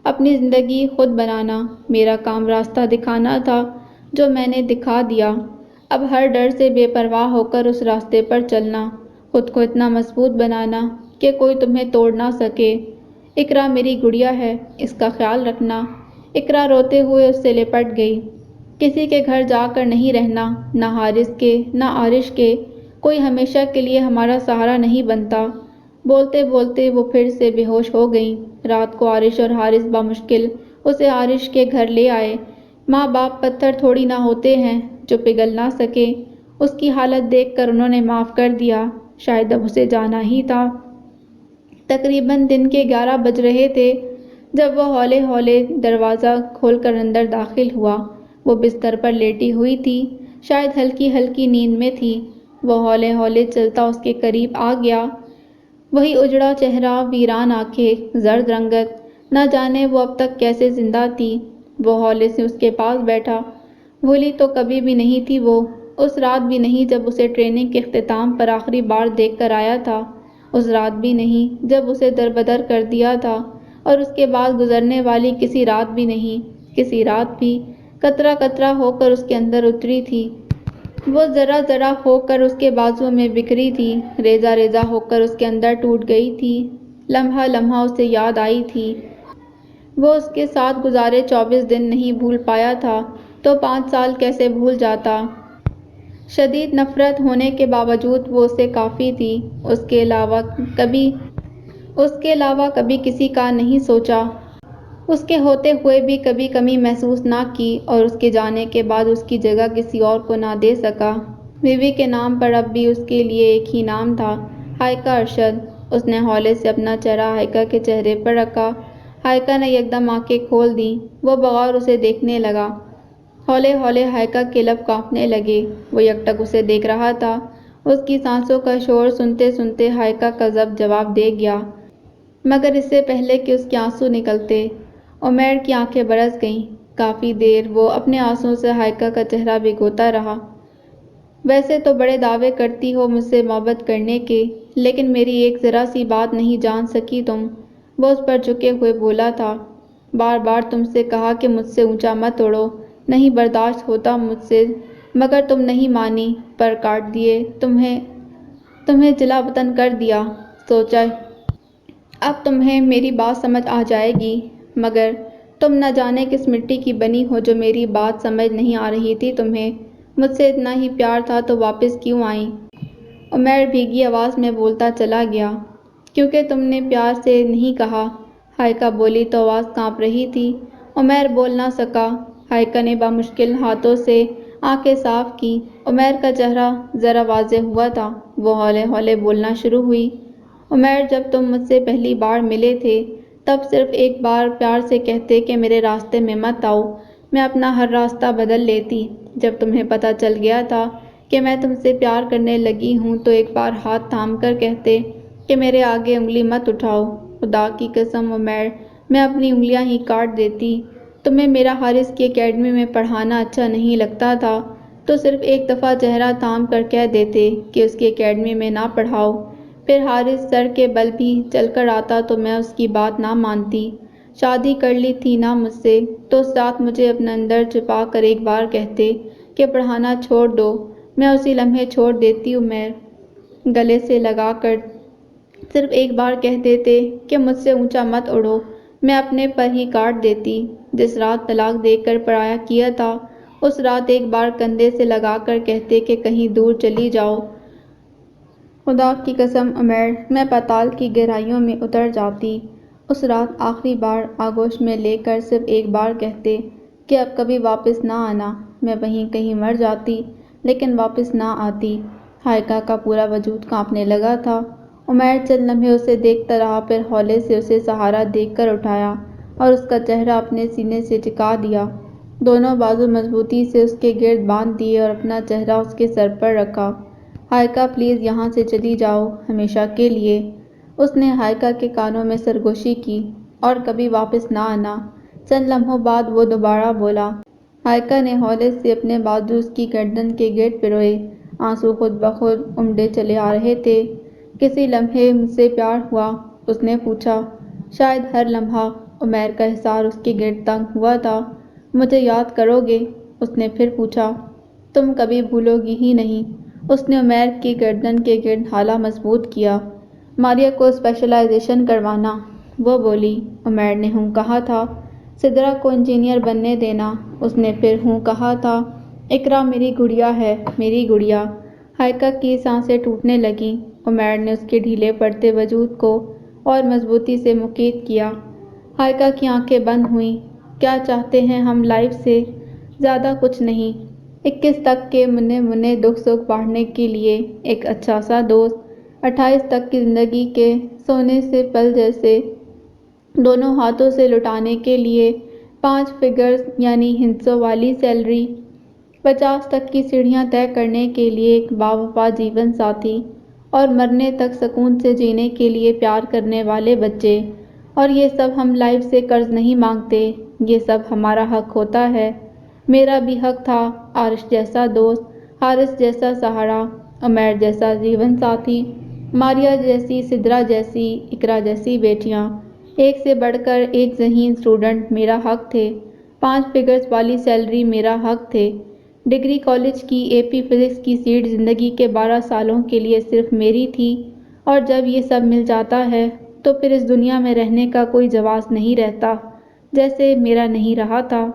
اپنی زندگی خود بنانا۔ میرا کام راستہ دکھانا تھا، جو میں نے دکھا دیا۔ اب ہر ڈر سے بے پرواہ ہو کر اس راستے پر چلنا، خود کو اتنا مضبوط بنانا کہ کوئی تمہیں توڑ نہ سکے۔ اقرا میری گڑیا ہے، اس کا خیال رکھنا۔ اقرا روتے ہوئے اس سے لپٹ گئی۔ کسی کے گھر جا کر نہیں رہنا، نہ حارث کے نہ عارش کے، کوئی ہمیشہ کے لیے ہمارا سہارا نہیں بنتا۔ بولتے بولتے وہ پھر سے بے ہوش ہو گئیں۔ رات کو عارش اور حارث بامشکل اسے عارش کے گھر لے آئے۔ ماں باپ پتھر تھوڑی نہ ہوتے ہیں جو پگھل نہ سکے۔ اس کی حالت دیکھ کر انہوں نے معاف کر دیا، شاید اب اسے جانا ہی تھا۔ تقریباً دن کے 11 بج رہے تھے جب وہ ہولے ہولے دروازہ کھول کر اندر داخل ہوا۔ وہ بستر پر لیٹی ہوئی تھی، شاید ہلکی ہلکی نیند میں تھی۔ وہ ہولے ہولے چلتا اس کے قریب آ گیا۔ وہی اجڑا چہرہ، ویران آنکھیں، زرد رنگت، نہ جانے وہ اب تک کیسے زندہ تھی۔ وہ ہولے سے اس کے پاس بیٹھا۔ بھولی تو کبھی بھی نہیں تھی وہ، اس رات بھی نہیں جب اسے ٹریننگ کے اختتام پر آخری بار دیکھ کر آیا تھا، اس رات بھی نہیں جب اسے دربدر کر دیا تھا، اور اس کے بعد گزرنے والی کسی رات بھی نہیں۔ کسی رات بھی قطرہ قطرہ ہو کر اس کے اندر اتری تھی۔ وہ ذرہ ذرہ ہو کر اس کے بازوؤں میں بکھری تھی، ریزہ ریزہ ہو کر اس کے اندر ٹوٹ گئی تھی۔ لمحہ لمحہ اسے یاد آئی تھی۔ وہ اس کے ساتھ گزارے 24 دن نہیں بھول پایا تھا، تو 5 سال کیسے بھول جاتا۔ شدید نفرت ہونے کے باوجود وہ اسے کافی تھی۔ اس کے علاوہ کبھی کسی کا نہیں سوچا۔ اس کے ہوتے ہوئے بھی کبھی کمی محسوس نہ کی، اور اس کے جانے کے بعد اس کی جگہ کسی اور کو نہ دے سکا۔ بیوی کے نام پر اب بھی اس کے لیے ایک ہی نام تھا، ہائیکا ارشد۔ اس نے ہولے سے اپنا چہرہ ہائیکا کے چہرے پر رکھا۔ ہائیکا نے یکدم آنکھیں کھول دیں۔ وہ بغور اسے دیکھنے لگا۔ ہولے ہولے ہائیکا کے لب کانپنے لگے۔ وہ یکٹک اسے دیکھ رہا تھا۔ اس کی سانسوں کا شور سنتے سنتے ہائیکا کا ضبط جواب دے گیا، مگر اس سے پہلے کہ اس کے آنسو نکلتے، عمیر کی آنکھیں برس گئیں۔ کافی دیر وہ اپنے آنسوؤں سے ہائیکا کا چہرہ بھگوتا رہا۔ ویسے تو بڑے دعوے کرتی ہو مجھ سے محبت کرنے کے، لیکن میری ایک ذرا سی بات نہیں جان سکی تم، وہ اس پر جھکے ہوئے بولا تھا۔ بار بار تم سے کہا کہ مجھ سے اونچا مت اڑو، نہیں برداشت ہوتا مجھ سے، مگر تم نہیں مانی، پر کاٹ دیے، تمہیں جلا وطن کر دیا۔ سوچا اب تمہیں میری بات سمجھ آ جائے گی، مگر تم نہ جانے کس مٹی کی بنی ہو جو میری بات سمجھ نہیں آ رہی تھی تمہیں۔ مجھ سے اتنا ہی پیار تھا تو واپس کیوں آئیں؟ عمیر بھیگی آواز میں بولتا چلا گیا۔ کیونکہ تم نے پیار سے نہیں کہا، ہائیکا بولی تو آواز کانپ رہی تھی۔ عمیر بول نہ سکا۔ ہائیکا نے بامشکل ہاتھوں سے آنکھیں صاف کی۔ عمیر کا چہرہ ذرا واضح ہوا تھا۔ وہ ہولے ہولے بولنا شروع ہوئی۔ عمیر جب تم مجھ سے پہلی بار ملے تھے، تب صرف ایک بار پیار سے کہتے کہ میرے راستے میں مت آؤ، میں اپنا ہر راستہ بدل لیتی۔ جب تمہیں پتہ چل گیا تھا کہ میں تم سے پیار کرنے لگی ہوں تو ایک بار ہاتھ تھام کر کہتے کہ میرے آگے انگلی مت اٹھاؤ۔ خدا کی قسم عمیر، میں اپنی انگلیاں ہی کاٹ دیتی۔ تمہیں میرا حارث کی اکیڈمی میں پڑھانا اچھا نہیں لگتا تھا تو صرف ایک دفعہ چہرہ تھام کر کہہ دیتے کہ اس کی اکیڈمی میں نہ پڑھاؤ۔ پھر حارث سر کے بل بھی چل کر آتا تو میں اس کی بات نہ مانتی۔ شادی کر لی تھی نا مجھ سے تو اس رات مجھے اپنے اندر چھپا کر ایک بار کہتے کہ پڑھانا چھوڑ دو، میں اسی لمحے چھوڑ دیتی۔ عمیر گلے سے لگا کر صرف ایک بار کہہ دیتے کہ مجھ سے اونچا مت اڑو، میں اپنے پر ہی کاٹ دیتی۔ جس رات طلاق دے کر پرایا کیا تھا اس رات ایک بار کندھے سے لگا کر کہتے کہ کہیں دور چلی جاؤ۔ خدا کی قسم عمیر، میں پاتال کی گہرائیوں میں اتر جاتی۔ اس رات آخری بار آغوش میں لے کر صرف ایک بار کہتے کہ اب کبھی واپس نہ آنا۔ میں وہیں کہیں مر جاتی لیکن واپس نہ آتی۔ ہائیکا کا پورا وجود کانپنے لگا تھا۔ عمیر چند لمحے اسے دیکھتا رہا، پھر ہولے سے اسے سہارا دیکھ کر اٹھایا اور اس کا چہرہ اپنے سینے سے ٹکا دیا۔ دونوں بازو مضبوطی سے اس کے گرد باندھ دیے اور اپنا چہرہ اس کے سر پر رکھا۔ ہائیکا پلیز یہاں سے چلی جاؤ، ہمیشہ کے لیے۔ اس نے ہائیکا کے کانوں میں سرگوشی کی، اور کبھی واپس نہ آنا۔ چند لمحوں بعد وہ دوبارہ بولا۔ ہائیکا نے ہولے سے اپنے بازو اس کی گردن کے گرد پروئے۔ آنسو خود بخود امڈے چلے آ رہے تھے۔ کسی لمحے مجھ سے پیار ہوا؟ اس نے پوچھا۔ شاید ہر لمحہ۔ عمیر کا حصار اس کے گرد تنگ ہوا تھا۔ مجھے یاد کرو گے؟ اس نے پھر پوچھا۔ تم کبھی بھولو گی ہی نہیں۔ اس نے عمیر کی گردن کے گرد ہالا مضبوط کیا۔ ماریا کو اسپیشلائزیشن کروانا، وہ بولی۔ عمیر نے ہوں کہا تھا۔ سدرا کو انجینئر بننے دینا، اس نے پھر ہوں کہا تھا۔ اقرا میری گڑیا ہے، میری گڑیا۔ ہائیکا کی سانسیں ٹوٹنے لگیں۔ عمیر نے اس کے ڈھیلے پڑتے وجود کو اور مضبوطی سے مقید کیا۔ ہائیکا کی آنکھیں بند ہوئیں۔ کیا چاہتے ہیں ہم لائف سے؟ زیادہ کچھ نہیں۔ 21 تک کے منے منے دکھ سکھ بانٹنے کے لیے ایک اچھا سا دوست، 28 تک کی زندگی کے سونے سے پل جیسے دونوں ہاتھوں سے لٹانے کے لیے 5 فگرز یعنی ہندسوں والی سیلری، 50 تک کی سیڑھیاں طے کرنے کے لیے ایک باوفا جیون ساتھی، اور مرنے تک سکون سے جینے کے لیے پیار کرنے والے بچے۔ اور یہ سب ہم لائف سے قرض نہیں مانگتے، یہ سب ہمارا حق ہوتا ہے۔ میرا بھی حق تھا، عارش جیسا دوست، حارث جیسا سہارا، عمیر جیسا جیون ساتھی، ماریا جیسی، سدرا جیسی، اقرا جیسی بیٹیاں، ایک سے بڑھ کر ایک ذہین اسٹوڈنٹ میرا حق تھے، 5 فگرز والی سیلری میرا حق تھے، ڈگری کالج کی اے پی فزکس کی سیٹ زندگی کے 12 سالوں کے لیے صرف میری تھی۔ اور جب یہ سب مل جاتا ہے تو پھر اس دنیا میں رہنے کا کوئی جواز نہیں رہتا، جیسے میرا نہیں رہا تھا۔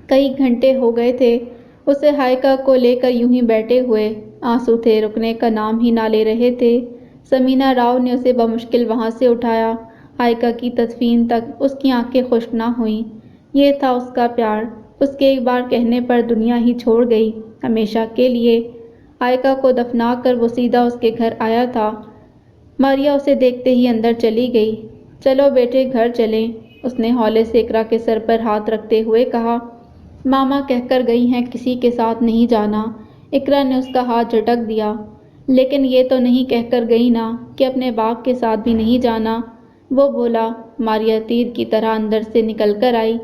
کئی گھنٹے ہو گئے تھے اسے ہائیکا کو لے کر یوں ہی بیٹھے ہوئے، آنسو تھے رکنے کا نام ہی نہ لے رہے تھے۔ سمینا راؤ نے اسے بمشکل وہاں سے اٹھایا۔ ہائیکا کی تدفین تک اس کی آنکھیں خشک نہ ہوئیں۔ یہ تھا اس کا پیار، اس کے ایک بار کہنے پر دنیا ہی چھوڑ گئی، ہمیشہ کے لیے۔ ہائیکا کو دفنا کر وہ سیدھا اس کے گھر آیا تھا۔ ماریا اسے دیکھتے ہی اندر چلی گئی۔ چلو بیٹے گھر چلیں، اس نے ہولے سے اقرا کے سر پر ہاتھ رکھتے ہوئے کہا۔ ماما کہہ کر گئی ہیں کسی کے ساتھ نہیں جانا۔ اقرا نے اس کا ہاتھ جھٹک دیا۔ لیکن یہ تو نہیں کہہ کر گئی نا کہ اپنے باپ کے ساتھ بھی نہیں جانا، وہ بولا۔ ماریا تیر کی طرح اندر سے نکل کر آئی۔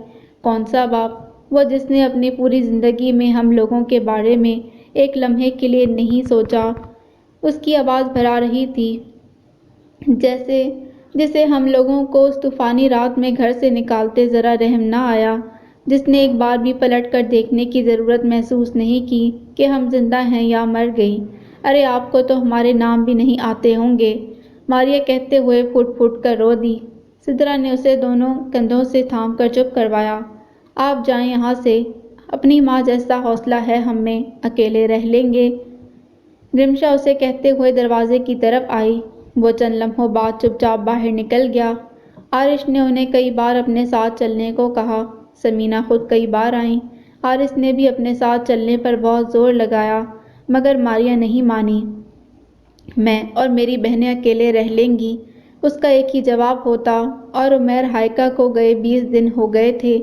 کون سا باپ؟ وہ جس نے اپنی پوری زندگی میں ہم لوگوں کے بارے میں ایک لمحے کے لیے نہیں سوچا۔ اس کی آواز بھرا رہی تھی، جسے ہم لوگوں کو اس طوفانی رات میں گھر سے نکالتے ذرا رحم نہ آیا، جس نے ایک بار بھی پلٹ کر دیکھنے کی ضرورت محسوس نہیں کی کہ ہم زندہ ہیں یا مر گئیں۔ ارے آپ کو تو ہمارے نام بھی نہیں آتے ہوں گے، ماریا کہتے ہوئے پھٹ پھٹ کر رو دی۔ سدرا نے اسے دونوں کندھوں سے تھام کر چپ کروایا۔ آپ جائیں یہاں سے، اپنی ماں جیسا حوصلہ ہے ہم میں، اکیلے رہ لیں گے۔ رمشا اسے کہتے ہوئے دروازے کی طرف آئی۔ وہ چند لمحوں بعد چپ چاپ باہر نکل گیا۔ عارش نے انہیں کئی بار اپنے ساتھ چلنے کو کہا، سمینا خود کئی بار آئیں، حارث نے بھی اپنے ساتھ چلنے پر بہت زور لگایا، مگر ماریا نہیں مانی۔ میں اور میری بہنیں اکیلے رہ لیں گی، اس کا ایک ہی جواب ہوتا۔ اور عمیر ہائیکا کو گئے 20 دن ہو گئے تھے۔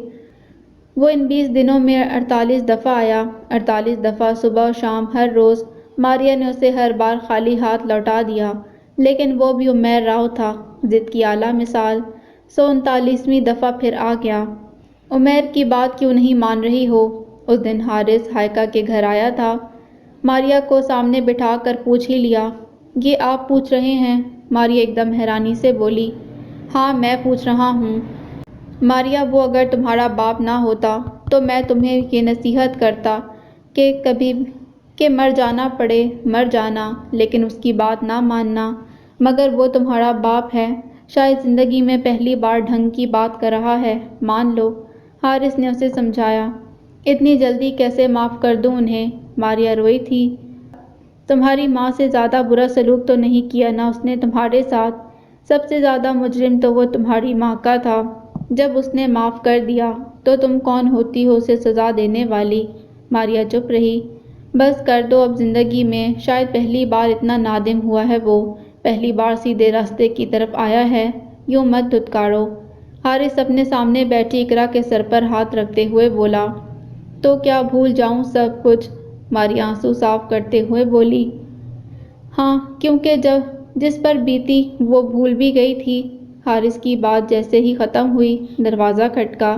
وہ ان 20 دنوں میں 48 دفعہ آیا، 48 دفعہ صبح و شام ہر روز۔ ماریا نے اسے ہر بار خالی ہاتھ لوٹا دیا، لیکن وہ بھی عمیر راؤ تھا، ضد کی اعلیٰ مثال۔ 139ویں دفعہ پھر آ گیا۔ عمیر کی بات کیوں نہیں مان رہی ہو؟ اس دن حارث ہائیکا کے گھر آیا تھا۔ ماریا کو سامنے بٹھا کر پوچھ ہی لیا۔ یہ آپ پوچھ رہے ہیں؟ ماریا ایک دم حیرانی سے بولی۔ ہاں میں پوچھ رہا ہوں۔ ماریا وہ اگر تمہارا باپ نہ ہوتا تو میں تمہیں یہ نصیحت کرتا کہ کبھی کہ مر جانا پڑے مر جانا، لیکن اس کی بات نہ ماننا۔ مگر وہ تمہارا باپ ہے، شاید زندگی میں پہلی بار ڈھنگ کی بات کر رہا ہے، مان لو۔ حارث نے اسے سمجھایا۔ اتنی جلدی کیسے معاف کر دوں انہیں؟ ماریا روئی تھی۔ تمہاری ماں سے زیادہ برا سلوک تو نہیں کیا نا اس نے تمہارے ساتھ؟ سب سے زیادہ مجرم تو وہ تمہاری ماں کا تھا۔ جب اس نے معاف کر دیا تو تم کون ہوتی ہو اسے سزا دینے والی؟ ماریا چپ رہی۔ بس کر دو اب زندگی میں، شاید پہلی بار اتنا نادم ہوا ہے وہ، پہلی بار سیدھے راستے کی طرف آیا ہے، یوں مت دھتکارو۔ حارث اپنے سامنے بیٹھی اقرا کے سر پر ہاتھ رکھتے ہوئے بولا۔ تو کیا بھول جاؤں سب کچھ؟ ماریا آنسو صاف کرتے ہوئے بولی۔ ہاں، کیونکہ جس پر بیتی وہ بھول بھی گئی تھی۔ حارث کی بات جیسے ہی ختم ہوئی، دروازہ کھٹکا۔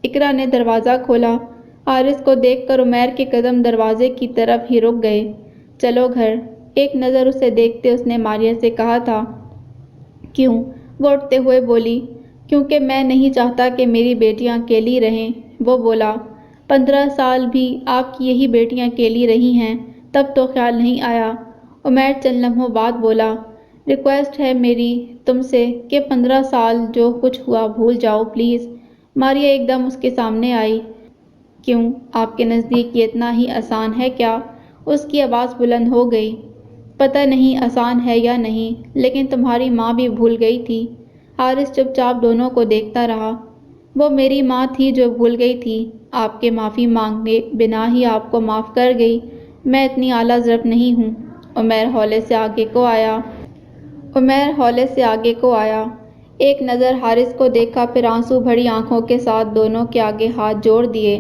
اقرا نے دروازہ کھولا۔ حارث کو دیکھ کر عمیر کے قدم دروازے کی طرف ہی رک گئے۔ چلو گھر۔ ایک نظر اسے دیکھتے اس نے ماریا سے کہا تھا۔ کیوں؟ وہ اٹھتے ہوئے بولی۔ کیونکہ میں نہیں چاہتا کہ میری بیٹیاں اکیلی رہیں۔ وہ بولا۔ 15 سال بھی آپ کی یہی بیٹیاں اکیلی رہی ہیں، تب تو خیال نہیں آیا۔ عمیر چند لمحوں بعد بولا۔ ریکویسٹ ہے میری تم سے کہ 15 سال جو کچھ ہوا بھول جاؤ پلیز۔ ماریا ایک دم اس کے سامنے آئی۔ کیوں؟ آپ کے نزدیک یہ اتنا ہی آسان ہے کیا؟ اس کی آواز بلند ہو گئی۔ پتہ نہیں آسان ہے یا نہیں، لیکن تمہاری ماں بھی بھول گئی تھی۔ حارث چپ چاپ دونوں کو دیکھتا رہا۔ وہ میری ماں تھی جو بھول گئی تھی، آپ کے معافی مانگے بنا ہی آپ کو معاف کر گئی۔ میں اتنی اعلیٰ ضرب نہیں ہوں۔ عمیر ہولے سے آگے کو آیا۔ ایک نظر حارث کو دیکھا، پھر آنسو بھری آنکھوں کے ساتھ دونوں کے آگے ہاتھ جوڑ دیے۔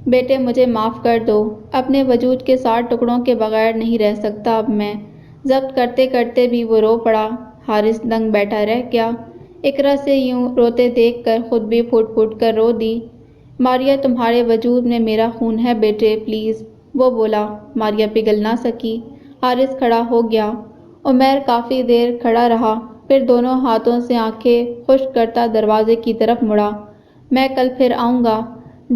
بیٹے مجھے معاف کر دو، اپنے وجود کے 60 ٹکڑوں کے بغیر نہیں رہ سکتا اب میں۔ ضبط کرتے کرتے بھی وہ رو پڑا۔ حارث دنگ بیٹھا رہ گیا۔ اقرا سے یوں روتے دیکھ کر خود بھی پھوٹ پھوٹ کر رو دی۔ ماریا تمہارے وجود میں میرا خون ہے بیٹے پلیز، وہ بولا۔ ماریا پگھل نہ سکی۔ حارث کھڑا ہو گیا۔ عمیر کافی دیر کھڑا رہا، پھر دونوں ہاتھوں سے آنکھیں خشک کرتا دروازے کی طرف مڑا۔ میں کل پھر آؤں گا،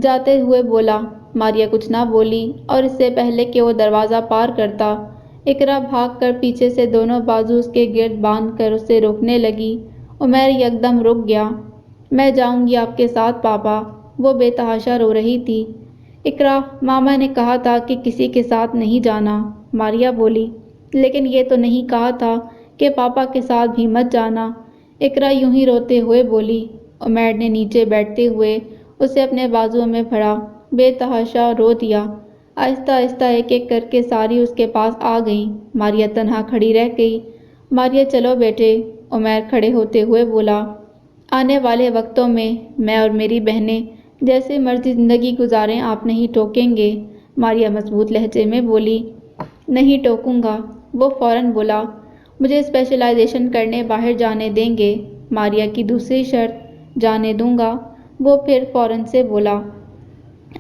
جاتے ہوئے بولا۔ ماریا کچھ نہ بولی، اور اس سے پہلے کہ وہ دروازہ پار کرتا، اقرا بھاگ کر پیچھے سے دونوں بازو اس کے گرد باندھ کر اسے روکنے لگی۔ عمیر یکدم رک گیا۔ میں جاؤں گی آپ کے ساتھ پاپا، وہ بے تحاشا رو رہی تھی۔ اقرا، ماما نے کہا تھا کہ کسی کے ساتھ نہیں جانا، ماریا بولی۔ لیکن یہ تو نہیں کہا تھا کہ پاپا کے ساتھ بھی مت جانا، اقرا یوں ہی روتے ہوئے بولی۔ عمیر نے نیچے بیٹھتے ہوئے اسے اپنے بازوؤں میں بھرا، بے تحاشا رو دیا۔ آہستہ آہستہ ایک ایک کر کے ساری اس کے پاس آ گئیں۔ ماریا تنہا کھڑی رہ گئی۔ ماریا چلو بیٹے، عمیر کھڑے ہوتے ہوئے بولا۔ آنے والے وقتوں میں اور میری بہنیں جیسے مرضی زندگی گزاریں، آپ نہیں ٹوکیں گے؟ ماریا مضبوط لہجے میں بولی۔ نہیں ٹوکوں گا، وہ فوراً بولا۔ مجھے اسپیشلائزیشن کرنے باہر جانے دیں گے؟ ماریا کی دوسری شرط۔ جانے دوں گا، وہ پھر فوراً سے بولا۔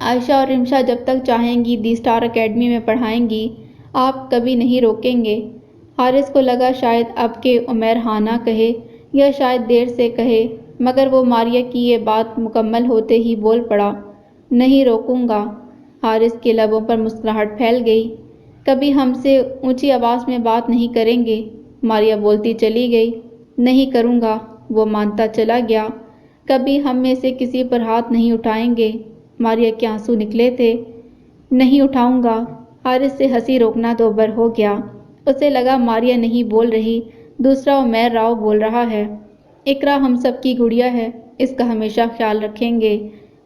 عائشہ اور رمشا جب تک چاہیں گی دی اسٹار اکیڈمی میں پڑھائیں گی، آپ کبھی نہیں روکیں گے؟ حارث کو لگا شاید اب کہ عمیر ہاں نہ کہے، یا شاید دیر سے کہے، مگر وہ ماریا کی یہ بات مکمل ہوتے ہی بول پڑا۔ نہیں روکوں گا۔ حارث کے لبوں پر مسکراہٹ پھیل گئی۔ کبھی ہم سے اونچی آواز میں بات نہیں کریں گے؟ ماریا بولتی چلی گئی۔ نہیں کروں گا، وہ مانتا چلا گیا۔ کبھی ہم میں سے کسی پر ہاتھ نہیں اٹھائیں گے؟ ماریا کے آنسو نکلے تھے۔ نہیں اٹھاؤں گا۔ حارث سے ہنسی روکنا دوبر ہو گیا۔ اسے لگا ماریا نہیں بول رہی، دوسرا عمیر راؤ بول رہا ہے۔ اقرا ہم سب کی گڑیا ہے، اس کا ہمیشہ خیال رکھیں گے۔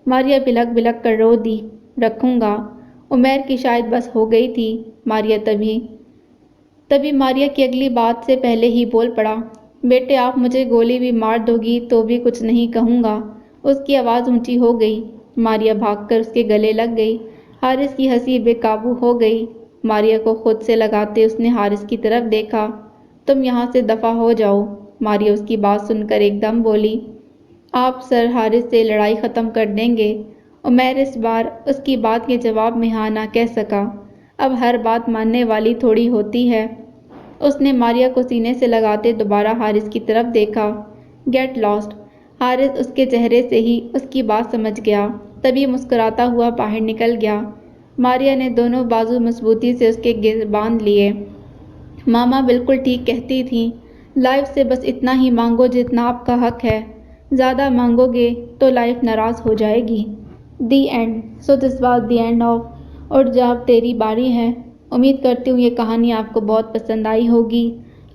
ماریا بلک بلک کر رو دی۔ رکھوں گا۔ عمیر کی شاید بس ہو گئی تھی۔ ماریا تبھی ماریا کی اگلی بات سے پہلے ہی بول پڑا۔ بیٹے آپ مجھے گولی بھی مار دو گی تو بھی کچھ نہیں کہوں گا۔ اس کی آواز اونچی ہو گئی۔ ماریہ بھاگ کر اس کے گلے لگ گئی۔ حارث کی ہنسی بے قابو ہو گئی۔ ماریہ کو خود سے لگاتے اس نے حارث کی طرف دیکھا۔ تم یہاں سے دفع ہو جاؤ۔ ماریہ اس کی بات سن کر ایک دم بولی۔ آپ سر حارث سے لڑائی ختم کر دیں گے؟ عمیر اس بار اس کی بات کے جواب میں ہاں نہ کہہ سکا۔ اب ہر بات ماننے والی تھوڑی ہوتی ہے۔ اس نے ماریہ کو سینے سے لگاتے دوبارہ حارث کی طرف دیکھا۔ Get last. حارث اس کے چہرے سے ہی اس کی بات سمجھ گیا، تبھی مسکراتا ہوا باہر نکل گیا۔ ماریہ نے دونوں بازو مضبوطی سے اس کے گر باندھ لیے۔ ماما بالکل ٹھیک کہتی تھیں، لائف سے بس اتنا ہی مانگو جتنا آپ کا حق ہے، زیادہ مانگو گے تو لائف ناراض ہو جائے گی۔ The end. So this was the end of اٹھ جا اب تیری باری ہے۔ امید کرتی ہوں یہ کہانی آپ کو بہت پسند آئی ہوگی۔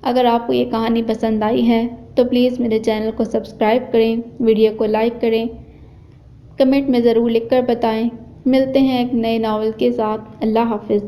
اگر آپ کو یہ کہانی پسند آئی ہے تو پلیز میرے چینل کو سبسکرائب کریں، ویڈیو کو لائک کریں، کمنٹ میں ضرور لکھ کر بتائیں۔ ملتے ہیں ایک نئے ناول کے ساتھ۔ اللہ حافظ۔